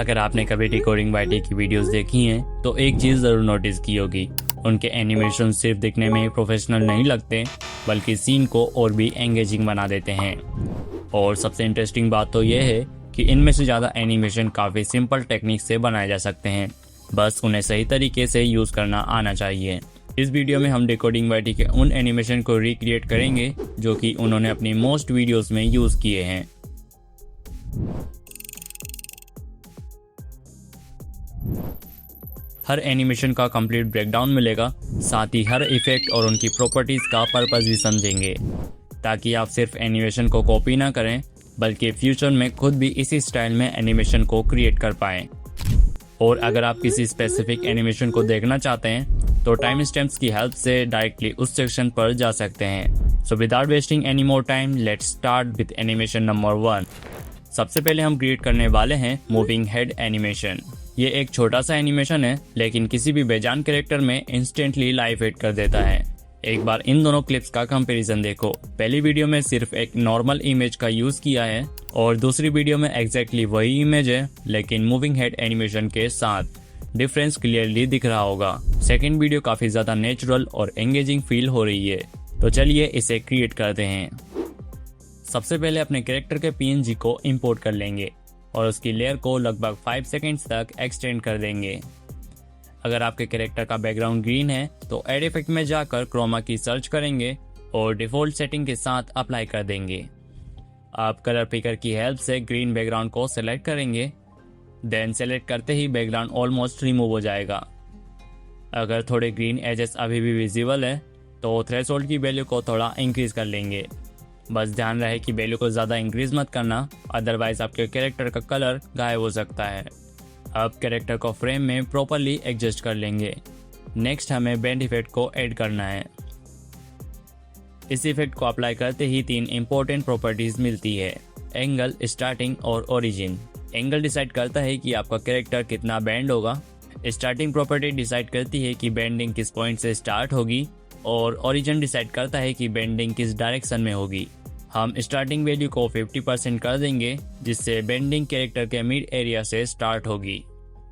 अगर आपने कभी डिकोडिंग वाईटी की वीडियोस देखी हैं तो एक चीज़ ज़रूर नोटिस की होगी, उनके एनिमेशन सिर्फ दिखने में प्रोफेशनल नहीं लगते बल्कि सीन को और भी एंगेजिंग बना देते हैं। और सबसे इंटरेस्टिंग बात तो यह है कि इनमें से ज़्यादा एनिमेशन काफ़ी सिंपल टेक्निक से बनाए जा सकते हैं, बस उन्हें सही तरीके से यूज़ करना आना चाहिए। इस वीडियो में हम डिकोडिंग वाईटी के उन एनिमेशन को रिक्रिएट करेंगे जो कि उन्होंने अपनी मोस्ट वीडियोस में यूज़ किए हैं। हर एनिमेशन का कंप्लीट ब्रेकडाउन मिलेगा, साथ ही हर इफेक्ट और उनकी प्रॉपर्टीज़ का पर्पस भी समझेंगे, ताकि आप सिर्फ एनिमेशन को कॉपी ना करें बल्कि फ्यूचर में खुद भी इसी स्टाइल में एनिमेशन को क्रिएट कर पाएँ। और अगर आप किसी स्पेसिफिक एनिमेशन को देखना चाहते हैं तो टाइम स्टैम्प्स की हेल्प से डायरेक्टली उस सेक्शन पर जा सकते हैं। So without wasting any more time, let's start with animation number 1। सबसे पहले हम क्रिएट करने वाले हैं मूविंग हेड एनिमेशन। ये एक छोटा सा एनिमेशन है लेकिन किसी भी बेजान कैरेक्टर में इंस्टेंटली लाइफ एड कर देता है। एक बार इन दोनों क्लिप्स का कंपैरिजन देखो। पहली वीडियो में सिर्फ एक नॉर्मल इमेज का यूज किया है और दूसरी वीडियो में एग्जैक्टली वही इमेज है लेकिन मूविंग हेड एनिमेशन के साथ। डिफरेंस क्लियरली दिख रहा होगा। सेकंड वीडियो काफी ज्यादा नेचुरल और एंगेजिंग फील हो रही है, तो चलिए इसे क्रिएट करते हैं। सबसे पहले अपने कैरेक्टर के PNG को इंपोर्ट कर लेंगे और उसकी लेयर को लगभग 5 सेकेंड्स तक एक्सटेंड कर देंगे। अगर आपके कैरेक्टर का बैकग्राउंड ग्रीन है तो एड इफेक्ट में जाकर क्रोमा की सर्च करेंगे और डिफॉल्ट सेटिंग के साथ अप्लाई कर देंगे। आप कलर पिकर की हेल्प से ग्रीन बैकग्राउंड को सेलेक्ट करेंगे, देन सेलेक्ट करते ही बैकग्राउंड ऑलमोस्ट रिमूव हो जाएगा। अगर थोड़े ग्रीन एजेस अभी भी विजिबल है तो थ्रेशोल्ड की वैल्यू को थोड़ा इंक्रीज कर लेंगे। बस ध्यान रहे कि वैल्यू को ज़्यादा इंक्रीज मत करना, अदरवाइज आपके कैरेक्टर का कलर गायब हो सकता है। अब कैरेक्टर को फ्रेम में प्रॉपरली एडजस्ट कर लेंगे। नेक्स्ट हमें बेंड इफेक्ट को ऐड करना है। इस इफेक्ट को अप्लाई करते ही 3 इंपॉर्टेंट प्रॉपर्टीज मिलती है: एंगल, स्टार्टिंग और ओरिजिन। एंगल डिसाइड करता है कि आपका कैरेक्टर कितना बेंड होगा, स्टार्टिंग प्रॉपर्टी डिसाइड करती है कि बेंडिंग किस पॉइंट से स्टार्ट होगी और ओरिजिन डिसाइड करता है कि बेंडिंग किस डायरेक्शन में होगी। हम स्टार्टिंग वैल्यू को 50% कर देंगे जिससे बेंडिंग कैरेक्टर के मिड एरिया से स्टार्ट होगी।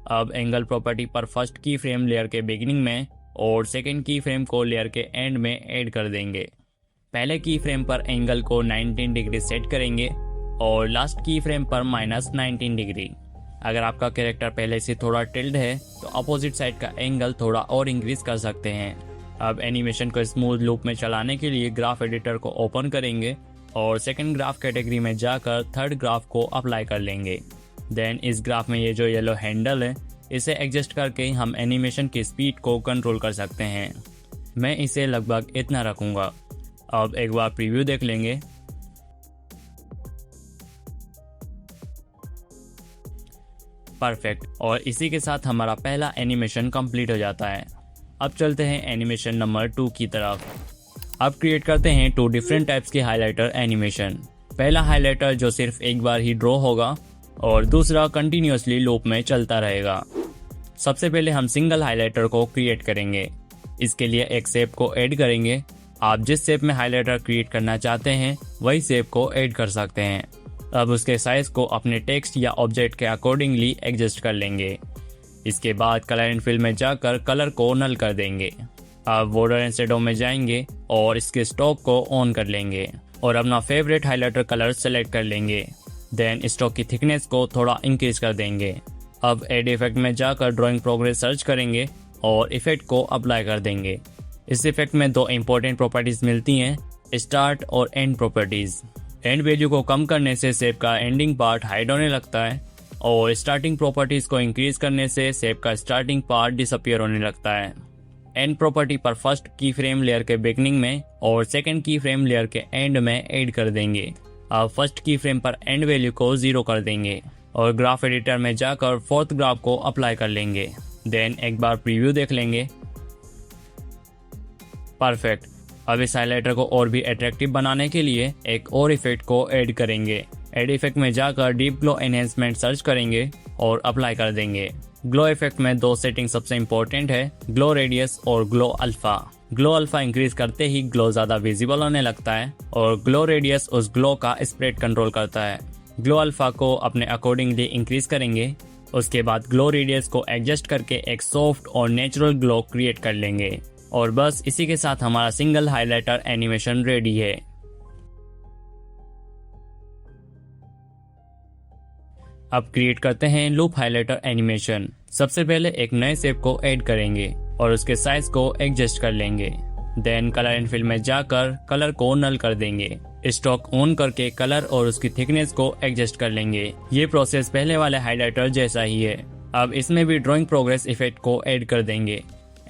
अब एंगल प्रॉपर्टी पर फर्स्ट की फ्रेम लेयर के बिगिनिंग में और सेकंड की फ्रेम को लेयर के एंड में ऐड कर देंगे। पहले की फ्रेम पर एंगल को 19 डिग्री सेट करेंगे और लास्ट की फ्रेम पर -19 डिग्री। अगर आपका कैरेक्टर पहले से थोड़ा टिल्ड है तो अपोजिट साइड का एंगल थोड़ा और इंक्रीज कर सकते हैं। अब एनिमेशन को स्मूथ लूप में चलाने के लिए ग्राफ एडिटर को ओपन करेंगे और सेकंड ग्राफ कैटेगरी में जाकर थर्ड ग्राफ को अप्लाई कर लेंगे। देन इस ग्राफ में ये जो येलो हैंडल है इसे एडजस्ट करके हम एनिमेशन की स्पीड को कंट्रोल कर सकते हैं। मैं इसे लगभग इतना रखूँगा। अब एक बार प्रीव्यू देख लेंगे। परफेक्ट। और इसी के साथ हमारा पहला एनिमेशन कंप्लीट हो जाता है। अब चलते हैं एनिमेशन नंबर 2 की तरफ। अब क्रिएट करते हैं 2 डिफरेंट टाइप्स के हाइलाइटर एनिमेशन। पहला हाइलाइटर जो सिर्फ एक बार ही ड्रॉ होगा और दूसरा कंटिन्यूअसली लूप में चलता रहेगा। सबसे पहले हम सिंगल हाइलाइटर को क्रिएट करेंगे। इसके लिए एक शेप को ऐड करेंगे। आप जिस शेप में हाइलाइटर क्रिएट करना चाहते हैं वही शेप को ऐड कर सकते हैं। अब उसके साइज को अपने टेक्स्ट या ऑब्जेक्ट के अकॉर्डिंगली एडजस्ट कर लेंगे। इसके बाद कलर एंड फिल में जाकर कलर को नल कर देंगे। अब बॉर्डर एंड शेडो में जाएंगे और इसके स्ट्रोक को ऑन कर लेंगे और अपना फेवरेट हाइलाइटर कलर सेलेक्ट कर लेंगे। देन स्ट्रोक की थिकनेस को थोड़ा इंक्रीज कर देंगे। अब एड इफेक्ट में जाकर ड्राइंग प्रोग्रेस सर्च करेंगे और इफेक्ट को अप्लाई कर देंगे। इस इफेक्ट में 2 इंपॉर्टेंट प्रॉपर्टीज मिलती हैं: स्टार्ट और एंड प्रॉपर्टीज। एंड वैल्यू को कम करने से शेप का एंडिंग पार्ट हाइड होने लगता है और स्टार्टिंग प्रॉपर्टीज को इंक्रीज करने से शेप का स्टार्टिंग पार्ट डिसअपियर होने लगता है। एंड प्रॉपर्टी पर फर्स्ट की फ्रेम लेयर के बिगनिंग में और सेकंड की फ्रेम लेयर के एंड में ऐड कर देंगे। अब फर्स्ट की फ्रेम पर एंड वैल्यू को 0 कर देंगे और ग्राफ एडिटर में जाकर फोर्थ ग्राफ को अप्लाई कर लेंगे। देन एक बार प्रीव्यू देख लेंगे। परफेक्ट। अब इस हाइलाइटर को और भी अट्रैक्टिव बनाने के लिए एक और इफेक्ट को ऐड करेंगे। एड इफेक्ट में जाकर डीप ग्लो एनहेंसमेंट सर्च करेंगे और अप्लाई कर देंगे। ग्लो इफेक्ट में 2 सेटिंग सबसे इंपॉर्टेंट है: ग्लो रेडियस और glow alpha. Glow alpha increase करते ही ग्लो ज्यादा विजिबल होने लगता है और ग्लो रेडियस उस ग्लो का स्प्रेड कंट्रोल करता है। ग्लो अल्फा को अपने अकॉर्डिंगली इंक्रीज करेंगे उसके बाद ग्लो रेडियस को एडजस्ट करके एक सॉफ्ट और नेचुरल ग्लो क्रिएट कर लेंगे और बस इसी के साथ हमारा सिंगल हाइलाइटर एनिमेशन रेडी है। अब क्रिएट करते हैं लूप हाइलाइटर एनिमेशन। सबसे पहले एक नए शेप को ऐड करेंगे और उसके साइज को एडजस्ट कर लेंगे। देन कलर एंड फिल में जाकर कलर को नल कर देंगे। स्टॉक ऑन करके कलर और उसकी थिकनेस को एडजस्ट कर लेंगे। ये प्रोसेस पहले वाले हाइलाइटर जैसा ही है। अब इसमें भी ड्राइंग प्रोग्रेस इफेक्ट को ऐड कर देंगे।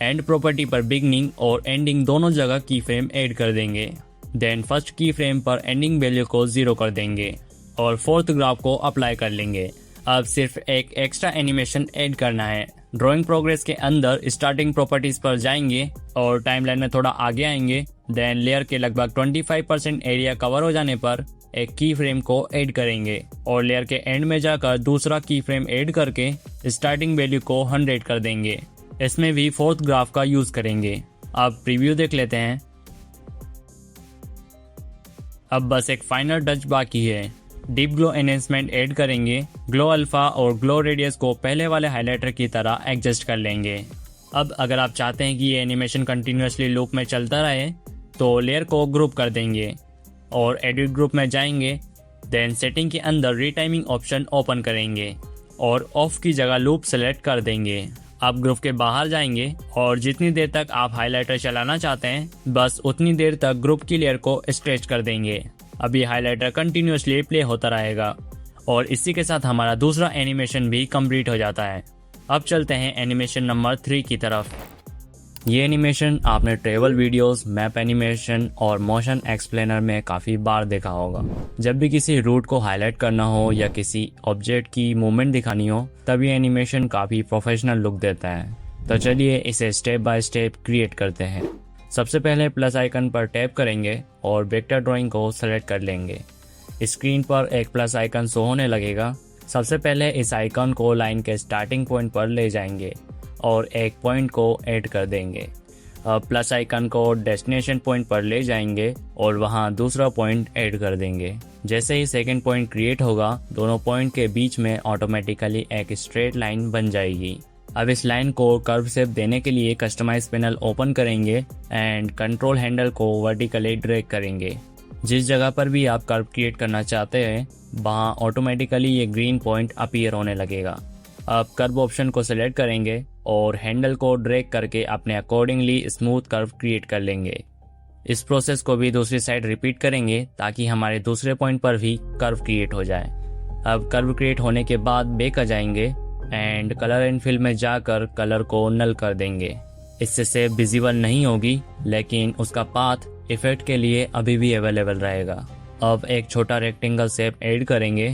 एंड प्रॉपर्टी पर बिगनिंग और एंडिंग दोनों जगह की फ्रेम ऐड कर देंगे। देन फर्स्ट की फ्रेम पर एंडिंग वैल्यू को 0 कर देंगे और फोर्थ ग्राफ को अप्लाई कर लेंगे। अब सिर्फ एक एक्स्ट्रा एनिमेशन ऐड करना है। ड्राइंग प्रोग्रेस के अंदर स्टार्टिंग प्रॉपर्टीज पर जाएंगे और टाइमलाइन में थोड़ा आगे आएंगे। देन लेयर के लगभग 25% एरिया कवर हो जाने पर एक की फ्रेम को ऐड करेंगे और लेयर के एंड में जाकर दूसरा की फ्रेम ऐड करके स्टार्टिंग वैल्यू को 100 कर देंगे। इसमें भी फोर्थ ग्राफ का यूज करेंगे। अब प्रीव्यू देख लेते हैं। अब बस एक फाइनल टच बाकी है। डीप ग्लो एनहेंसमेंट ऐड करेंगे। ग्लो अल्फा और ग्लो रेडियस को पहले वाले हाइलाइटर की तरह एडजस्ट कर लेंगे। अब अगर आप चाहते हैं कि ये एनिमेशन कंटिन्यूअसली लूप में चलता रहे तो लेयर को ग्रुप कर देंगे और एडिट ग्रुप में जाएंगे। देन सेटिंग के अंदर रीटाइमिंग ऑप्शन ओपन करेंगे और ऑफ की जगह लूप सेलेक्ट कर देंगे। आप ग्रुप के बाहर जाएंगे और जितनी देर तक आप हाइलाइटर चलाना चाहते हैं बस उतनी देर तक ग्रुप की लेयर को स्ट्रेच कर देंगे। अब ये हाइलाइटर कंटिन्यूअसली प्ले होता रहेगा और इसी के साथ हमारा दूसरा एनिमेशन भी कंप्लीट हो जाता है। अब चलते हैं एनिमेशन नंबर 3 की तरफ। ये एनिमेशन आपने ट्रेवल वीडियोस, मैप एनिमेशन और मोशन एक्सप्लेनर में काफ़ी बार देखा होगा। जब भी किसी रूट को हाईलाइट करना हो या किसी ऑब्जेक्ट की मूवमेंट दिखानी हो तब ये एनिमेशन काफ़ी प्रोफेशनल लुक देता है। तो चलिए इसे स्टेप बाय स्टेप क्रिएट करते हैं। सबसे पहले प्लस आइकन पर टैप करेंगे और वेक्टर ड्राइंग को सेलेक्ट कर लेंगे। स्क्रीन पर एक प्लस आइकन शो होने लगेगा। सबसे पहले इस आइकन को लाइन के स्टार्टिंग पॉइंट पर ले जाएंगे और एक पॉइंट को ऐड कर देंगे। अब प्लस आइकन को डेस्टिनेशन पॉइंट पर ले जाएंगे और वहां दूसरा पॉइंट ऐड कर देंगे। जैसे ही सेकंड पॉइंट क्रिएट होगा दोनों पॉइंट के बीच में ऑटोमेटिकली एक स्ट्रेट लाइन बन जाएगी। अब इस लाइन को कर्व शेप देने के लिए कस्टमाइज पैनल ओपन करेंगे एंड कंट्रोल हैंडल को वर्टिकली ड्रैग करेंगे। जिस जगह पर भी आप कर्व क्रिएट करना चाहते हैं वहाँ ऑटोमेटिकली ये ग्रीन पॉइंट अपीयर होने लगेगा। अब कर्व ऑप्शन को सिलेक्ट करेंगे और हैंडल को ड्रैग करके अपने अकॉर्डिंगली स्मूथ कर्व क्रिएट कर लेंगे। इस प्रोसेस को भी दूसरी साइड रिपीट करेंगे ताकि हमारे दूसरे पॉइंट पर भी कर्व क्रिएट हो जाए। अब कर्व क्रिएट होने के बाद बैक आ जाएंगे एंड कलर एंड फिल में जाकर कलर को नल कर देंगे। इससे शेप विजिबल नहीं होगी लेकिन उसका पाथ इफेक्ट के लिए अभी भी अवेलेबल रहेगा। अब एक छोटा रेक्टेंगल शेप ऐड करेंगे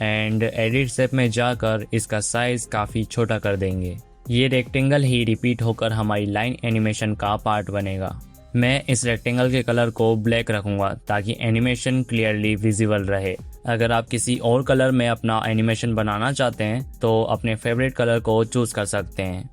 एंड एडिट शेप में जाकर इसका साइज काफ़ी छोटा कर देंगे। ये रेक्टेंगल ही रिपीट होकर हमारी लाइन एनिमेशन का पार्ट बनेगा। मैं इस रेक्टेंगल के कलर को ब्लैक रखूंगा ताकि एनिमेशन क्लियरली विजिबल रहे। अगर आप किसी और कलर में अपना एनिमेशन बनाना चाहते हैं तो अपने फेवरेट कलर को चूज कर सकते हैं।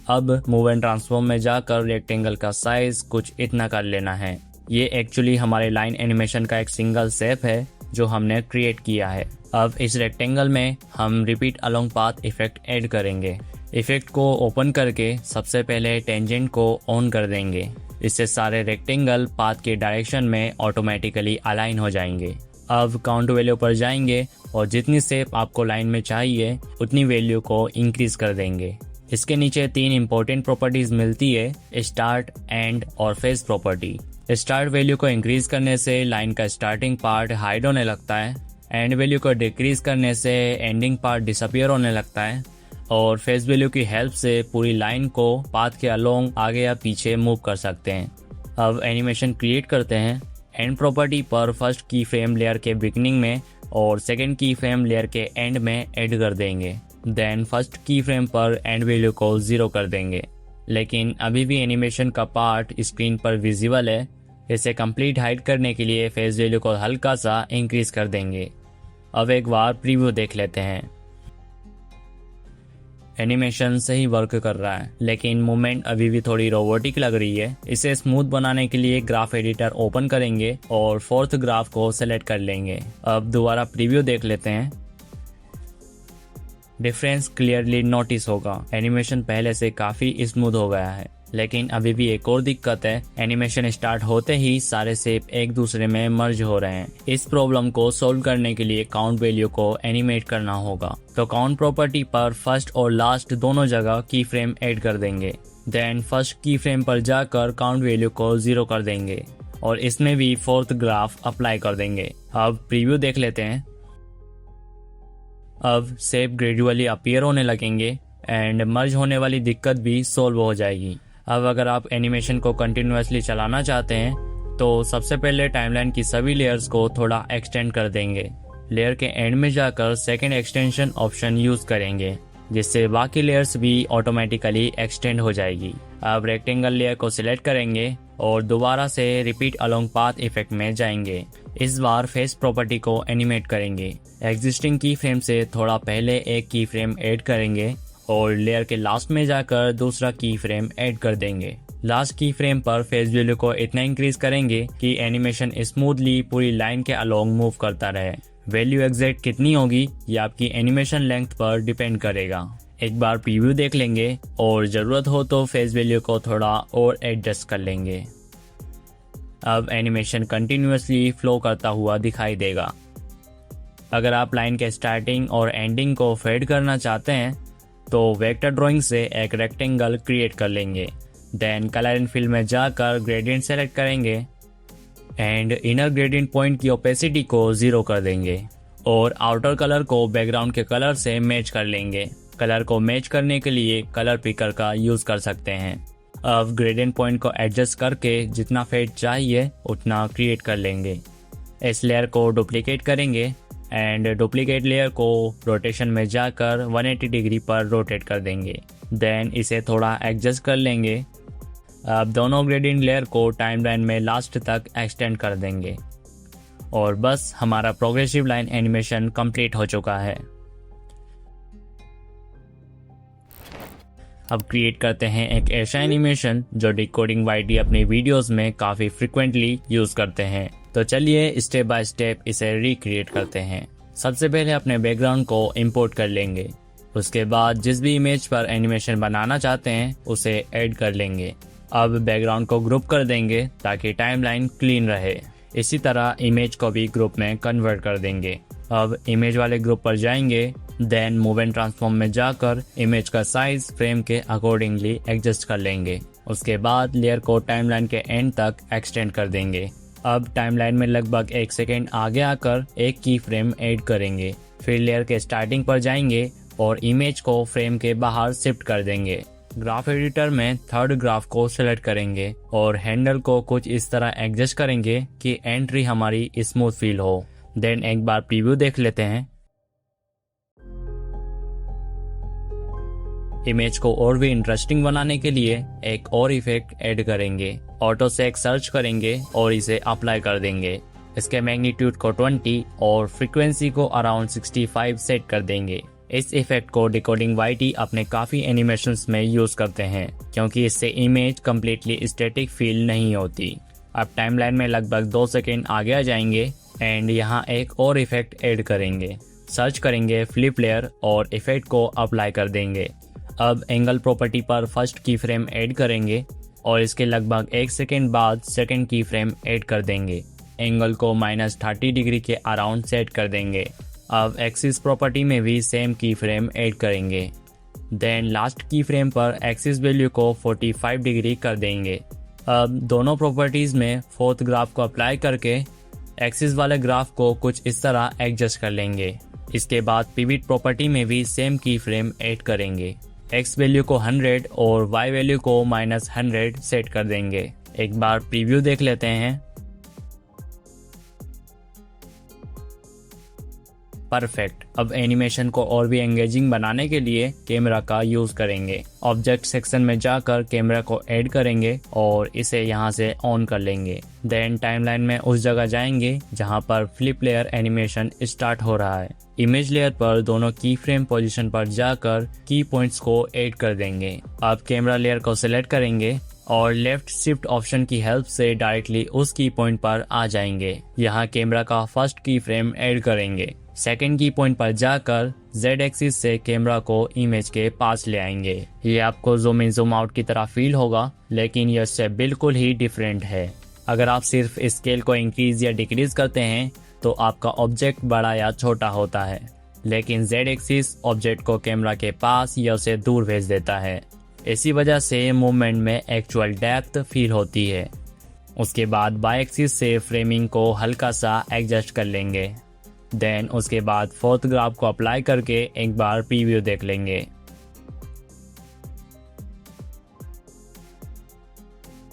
अब मूव एंड ट्रांसफॉर्म में जाकर रेक्टेंगल का साइज कुछ इतना कर लेना है। ये एक्चुअली हमारे लाइन एनिमेशन का एक सिंगल शेप है जो हमने क्रिएट किया है। अब इस रेक्टेंगल में हम repeat along path effect add करेंगे। इफेक्ट को ओपन करके सबसे पहले टेंजेंट को ऑन कर देंगे। इससे सारे रेक्टेंगल पाथ के डायरेक्शन में ऑटोमेटिकली अलाइन हो जाएंगे। अब काउंट वैल्यू पर जाएंगे और जितनी शेप आपको लाइन में चाहिए उतनी वैल्यू को इंक्रीज कर देंगे। इसके नीचे 3 इंपॉर्टेंट प्रॉपर्टीज मिलती है, स्टार्ट, एंड और फेस प्रॉपर्टी। स्टार्ट वैल्यू को इंक्रीज करने से लाइन का स्टार्टिंग पार्ट हाइड होने लगता है, एंड वैल्यू को डिक्रीज करने से एंडिंग पार्ट डिसअपियर होने लगता है और फेस वैल्यू की हेल्प से पूरी लाइन को पाथ के अलोंग आगे या पीछे मूव कर सकते हैं। अब एनिमेशन क्रिएट करते हैं। एंड प्रॉपर्टी पर फर्स्ट की फ्रेम लेयर के बिगिनिंग में और सेकंड की फ्रेम लेयर के एंड में ऐड कर देंगे। देन फर्स्ट की फ्रेम पर एंड वैल्यू को 0 कर देंगे। लेकिन अभी भी एनिमेशन का पार्ट स्क्रीन पर विजिबल है। इसे कंप्लीट हाइड करने के लिए फेस वैल्यू को हल्का सा इंक्रीज कर देंगे। अब एक बार प्रीव्यू देख लेते हैं। एनिमेशन सही वर्क कर रहा है लेकिन मूवमेंट अभी भी थोड़ी रोबोटिक लग रही है। इसे स्मूथ बनाने के लिए ग्राफ एडिटर ओपन करेंगे और फोर्थ ग्राफ को सेलेक्ट कर लेंगे। अब दोबारा प्रीव्यू देख लेते हैं। डिफरेंस क्लियरली नोटिस होगा। एनिमेशन पहले से काफ़ी स्मूथ हो गया है, लेकिन अभी भी एक और दिक्कत है, एनिमेशन स्टार्ट होते ही सारे शेप एक दूसरे में मर्ज हो रहे हैं। इस प्रॉब्लम को सोल्व करने के लिए काउंट वैल्यू को एनिमेट करना होगा। तो काउंट प्रॉपर्टी पर फर्स्ट और लास्ट दोनों जगह की फ्रेम ऐड कर देंगे। देन फर्स्ट की फ्रेम पर जाकर काउंट वैल्यू को 0 कर देंगे और इसमें भी फोर्थ ग्राफ अप्लाई कर देंगे। अब प्रीव्यू देख लेते हैं। अब शेप ग्रेजुअली अपीयर होने लगेंगे एंड मर्ज होने वाली दिक्कत भी सोल्व हो जाएगी। अब अगर आप एनिमेशन को कंटिन्यूअसली चलाना चाहते हैं तो सबसे पहले टाइमलाइन की सभी लेयर्स को थोड़ा एक्सटेंड कर देंगे। लेयर के एंड में जाकर सेकंड एक्सटेंशन ऑप्शन यूज करेंगे, जिससे बाकी लेयर्स भी ऑटोमेटिकली एक्सटेंड हो जाएगी। अब रेक्टेंगल लेयर को सिलेक्ट करेंगे और दोबारा से रिपीट अलोंग पाथ इफेक्ट में जाएंगे। इस बार फेस प्रॉपर्टी को एनिमेट करेंगे। एग्जिस्टिंग की फ्रेम से थोड़ा पहले एक की फ्रेम ऐड करेंगे और लेयर के लास्ट में जाकर दूसरा की फ्रेम ऐड कर देंगे। लास्ट की फ्रेम पर फेस वैल्यू को इतना इंक्रीज करेंगे कि एनिमेशन स्मूथली पूरी लाइन के अलोंग मूव करता रहे। वैल्यू एग्जैक्ट कितनी होगी ये आपकी एनिमेशन लेंथ पर डिपेंड करेगा। एक बार प्रीव्यू देख लेंगे और जरूरत हो तो फेस वैल्यू को थोड़ा और एडजस्ट कर लेंगे। अब एनिमेशन कंटिन्यूअसली फ्लो करता हुआ दिखाई देगा। अगर आप लाइन के स्टार्टिंग और एंडिंग को फेड करना चाहते हैं तो वेक्टर ड्राइंग से एक रेक्टेंगल क्रिएट कर लेंगे। देन कलर एंड फिल में जाकर ग्रेडियंट सेलेक्ट करेंगे एंड इनर ग्रेडियंट पॉइंट की ओपेसिटी को 0 कर देंगे और आउटर कलर को बैकग्राउंड के कलर से मैच कर लेंगे। कलर को मैच करने के लिए कलर पिकर का यूज कर सकते हैं। अब ग्रेडियंट पॉइंट को एडजस्ट करके जितना फेड चाहिए उतना क्रिएट कर लेंगे। इस लेयर को डुप्लीकेट करेंगे एंड डुप्लीकेट लेयर को रोटेशन में जाकर 180 डिग्री पर रोटेट कर देंगे। देन इसे थोड़ा एडजस्ट कर लेंगे। अब दोनों ग्रेडियंट लेयर को टाइमलाइन में लास्ट तक एक्सटेंड कर देंगे और बस हमारा प्रोग्रेसिव लाइन एनिमेशन कंप्लीट हो चुका है। अब क्रिएट करते हैं एक ऐसा एनिमेशन जो डिकोडिंग वाईटी अपनी वीडियोस में काफ़ी फ्रिक्वेंटली यूज़ करते हैं। तो चलिए स्टेप बाय स्टेप इसे रिक्रिएट करते हैं। सबसे पहले अपने बैकग्राउंड को इंपोर्ट कर लेंगे। उसके बाद जिस भी इमेज पर एनिमेशन बनाना चाहते हैं उसे ऐड कर लेंगे। अब बैकग्राउंड को ग्रुप कर देंगे ताकि टाइमलाइन क्लीन रहे। इसी तरह इमेज को भी ग्रुप में कन्वर्ट कर देंगे। अब इमेज वाले ग्रुप पर जाएंगे। देन मूव एंड ट्रांसफॉर्म में जाकर इमेज का साइज फ्रेम के अकॉर्डिंगली एडजस्ट कर लेंगे। उसके बाद लेयर को टाइमलाइन के एंड तक एक्सटेंड कर देंगे। अब टाइमलाइन में लगभग 1 सेकेंड आगे आकर एक की फ्रेम ऐड करेंगे। फिर लेयर के स्टार्टिंग पर जाएंगे और इमेज को फ्रेम के बाहर शिफ्ट कर देंगे। ग्राफ एडिटर में थर्ड ग्राफ को सेलेक्ट करेंगे और हैंडल को कुछ इस तरह एडजस्ट करेंगे कि एंट्री हमारी स्मूथ फील हो। देन एक बार प्रीव्यू देख लेते हैं। इमेज को और भी इंटरेस्टिंग बनाने के लिए एक और इफेक्ट ऐड करेंगे। ऑटो से एक सर्च करेंगे और इसे अप्लाई कर देंगे। इसके मैग्नीट्यूड को 20 और फ्रीक्वेंसी को अराउंड 65 सेट कर देंगे। इस इफेक्ट को डिकोडिंग वाईटी अपने काफ़ी एनिमेशंस में यूज़ करते हैं क्योंकि इससे इमेज कम्प्लीटली स्टैटिक फील नहीं होती। अब टाइमलाइन में लगभग 2 सेकेंड आगे आ जाएंगे एंड यहाँ एक और इफेक्ट ऐड करेंगे। सर्च करेंगे फ्लिप लेयर और इफेक्ट को अप्लाई कर देंगे। अब एंगल प्रॉपर्टी पर फर्स्ट की फ्रेम ऐड करेंगे और इसके लगभग 1 सेकेंड बाद सेकंड की फ्रेम ऐड कर देंगे। एंगल को -30 डिग्री के अराउंड सेट कर देंगे। अब एक्सिस प्रॉपर्टी में भी सेम की फ्रेम ऐड करेंगे। देन लास्ट की फ्रेम पर एक्सिस वैल्यू को 45 डिग्री कर देंगे। अब दोनों प्रॉपर्टीज़ में फोर्थ ग्राफ को अप्लाई करके एक्सिस वाले ग्राफ को कुछ इस तरह एडजस्ट कर लेंगे। इसके बाद पिवट प्रॉपर्टी में भी सेम की फ्रेम ऐड करेंगे। एक्स वैल्यू को 100 और वाई वैल्यू को -100 सेट कर देंगे। एक बार प्रीव्यू देख लेते हैं। परफेक्ट। अब एनिमेशन को और भी एंगेजिंग बनाने के लिए कैमरा का यूज करेंगे। ऑब्जेक्ट सेक्शन में जाकर कैमरा को ऐड करेंगे और इसे यहाँ से ऑन कर लेंगे। देन टाइमलाइन में उस जगह जाएंगे जहाँ पर फ्लिप लेयर एनिमेशन स्टार्ट हो रहा है। इमेज लेयर पर दोनों की फ्रेम पोजीशन पर जाकर की पॉइंट्स को ऐड कर देंगे। अब कैमरा लेयर को सिलेक्ट करेंगे और लेफ्ट शिफ्ट ऑप्शन की हेल्प से डायरेक्टली उस की पॉइंट पर आ जाएंगे। यहाँ कैमरा का फर्स्ट की फ्रेम ऐड करेंगे। सेकंड की पॉइंट पर जाकर Z एक्सिस से कैमरा को इमेज के पास ले आएंगे। ये आपको जूम इन जूम आउट की तरह फील होगा, लेकिन यह इससे बिल्कुल ही डिफरेंट है। अगर आप सिर्फ स्केल को इंक्रीज या डिक्रीज करते हैं तो आपका ऑब्जेक्ट बड़ा या छोटा होता है, लेकिन Z एक्सिस ऑब्जेक्ट को कैमरा के पास या उसे दूर भेज देता है। इसी वजह से मूवमेंट में एक्चुअल डेप्थ फील होती है। उसके बाद बाय एक्सिस से फ्रेमिंग को हल्का सा एडजस्ट कर लेंगे। देन उसके बाद फोर्थ ग्राफ को अप्लाई करके एक बार प्रीव्यू देख लेंगे।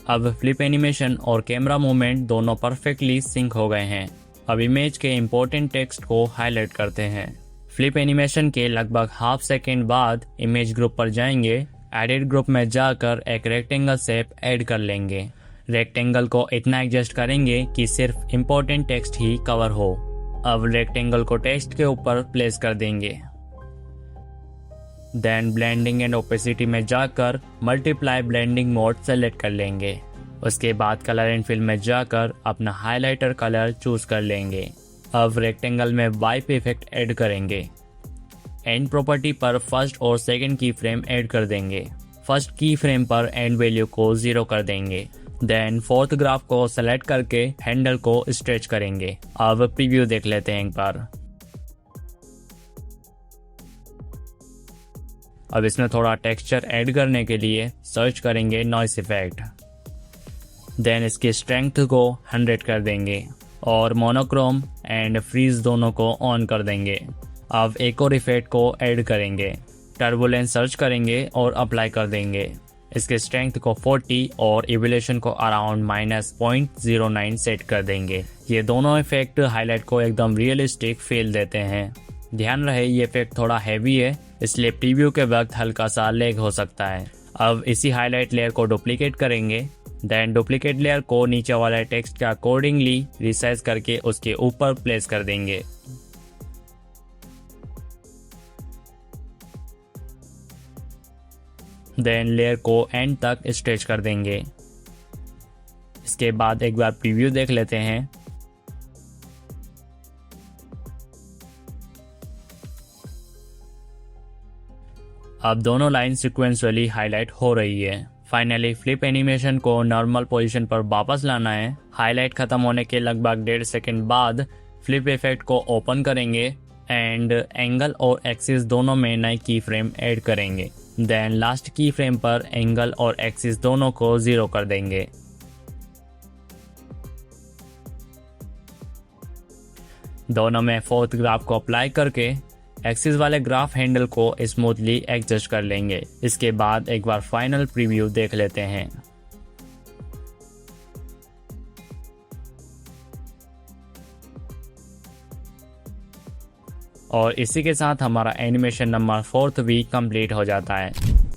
अब फ्लिप एनिमेशन और कैमरा मूवमेंट दोनों परफेक्टली सिंक हो गए हैं। अब इमेज के इम्पोर्टेंट टेक्स्ट को हाईलाइट करते हैं। फ्लिप एनिमेशन के लगभग हाफ सेकेंड बाद इमेज ग्रुप पर जाएंगे। एडिट ग्रुप में जाकर एक रेक्टेंगल शेप ऐड कर लेंगे। रेक्टेंगल को इतना एडजस्ट करेंगे कि सिर्फ इम्पोर्टेंट टेक्स्ट ही कवर हो। अब रेक्टेंगल को टेक्स्ट के ऊपर प्लेस कर देंगे। देन ब्लेंडिंग एंड ओपेसिटी में जाकर मल्टीप्लाई ब्लेंडिंग मोड सेलेक्ट कर लेंगे। उसके बाद कलर एंड फिल में जाकर अपना हाइलाइटर कलर चूज कर लेंगे। अब रेक्टेंगल में वाइप इफेक्ट ऐड करेंगे। एंड प्रॉपर्टी पर फर्स्ट और सेकंड की फ्रेम ऐड कर देंगे। फर्स्ट की फ्रेम पर एंड वैल्यू को 0 कर देंगे। देन फोर्थ ग्राफ को सेलेक्ट करके हैंडल को स्ट्रेच करेंगे। अब प्रीव्यू देख लेते हैं एक बार। अब इसमें थोड़ा टेक्सचर ऐड करने के लिए सर्च करेंगे नॉइस इफेक्ट। देन इसकी स्ट्रेंथ को 100 कर देंगे और मोनोक्रोम एंड फ्रीज दोनों को ऑन कर देंगे। अब एक और इफेक्ट को ऐड करेंगे। टर्बुलेंस सर्च करेंगे और अप्लाई कर देंगे। इसके स्ट्रेंथ को 40 और इवोल्यूशन को अराउंड -0.09 सेट कर देंगे। ये दोनों इफेक्ट हाईलाइट को एकदम रियलिस्टिक फील देते हैं। ध्यान रहे ये इफेक्ट थोड़ा हैवी है, इसलिए प्रीव्यू के वक्त हल्का सा लैग हो सकता है। अब इसी हाईलाइट लेयर को डुप्लीकेट करेंगे। देन डुप्लीकेट लेयर को नीचे वाले टेक्स्ट के अकॉर्डिंगली रिसाइज करके उसके ऊपर प्लेस कर देंगे। देन लेयर को एंड तक स्ट्रेच कर देंगे। इसके बाद एक बार प्रीव्यू देख लेते हैं। अब दोनों लाइन सिक्वेंसुअली हाईलाइट हो रही है। फाइनली फ्लिप एनिमेशन को नॉर्मल पोजीशन पर वापस लाना है। हाईलाइट खत्म होने के लगभग 1.5 सेकेंड बाद फ्लिप इफेक्ट को ओपन करेंगे एंड एंगल और एक्सिस दोनों में नई की फ्रेम ऐड करेंगे। देन लास्ट की फ्रेम पर एंगल और एक्सिस दोनों को 0 कर देंगे। दोनों में फोर्थ ग्राफ को अप्लाई करके एक्सिस वाले ग्राफ हैंडल को स्मूथली एडजस्ट कर लेंगे। इसके बाद एक बार फाइनल प्रीव्यू देख लेते हैं। और इसी के साथ हमारा एनिमेशन नंबर 4 भी कंप्लीट हो जाता है।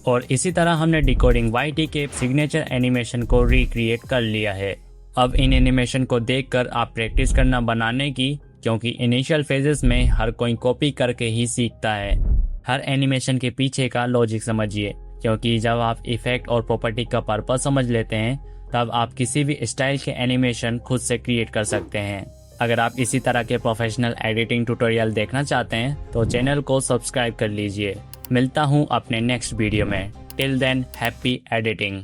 और इसी तरह हमने डिकोडिंग YT के सिग्नेचर एनिमेशन को रिक्रिएट कर लिया है। अब इन एनिमेशन को देखकर आप प्रैक्टिस करना बनाने की, क्योंकि इनिशियल फेजेस में हर कोई कॉपी करके ही सीखता है। हर एनिमेशन के पीछे का लॉजिक समझिए, क्योंकि जब आप इफेक्ट और प्रॉपर्टी का पर्पस समझ लेते हैं तब आप किसी भी स्टाइल के एनिमेशन खुद से क्रिएट कर सकते हैं। अगर आप इसी तरह के प्रोफेशनल एडिटिंग ट्यूटोरियल देखना चाहते हैं तो चैनल को सब्सक्राइब कर लीजिए। मिलता हूँ अपने नेक्स्ट वीडियो में। Till than happy editing.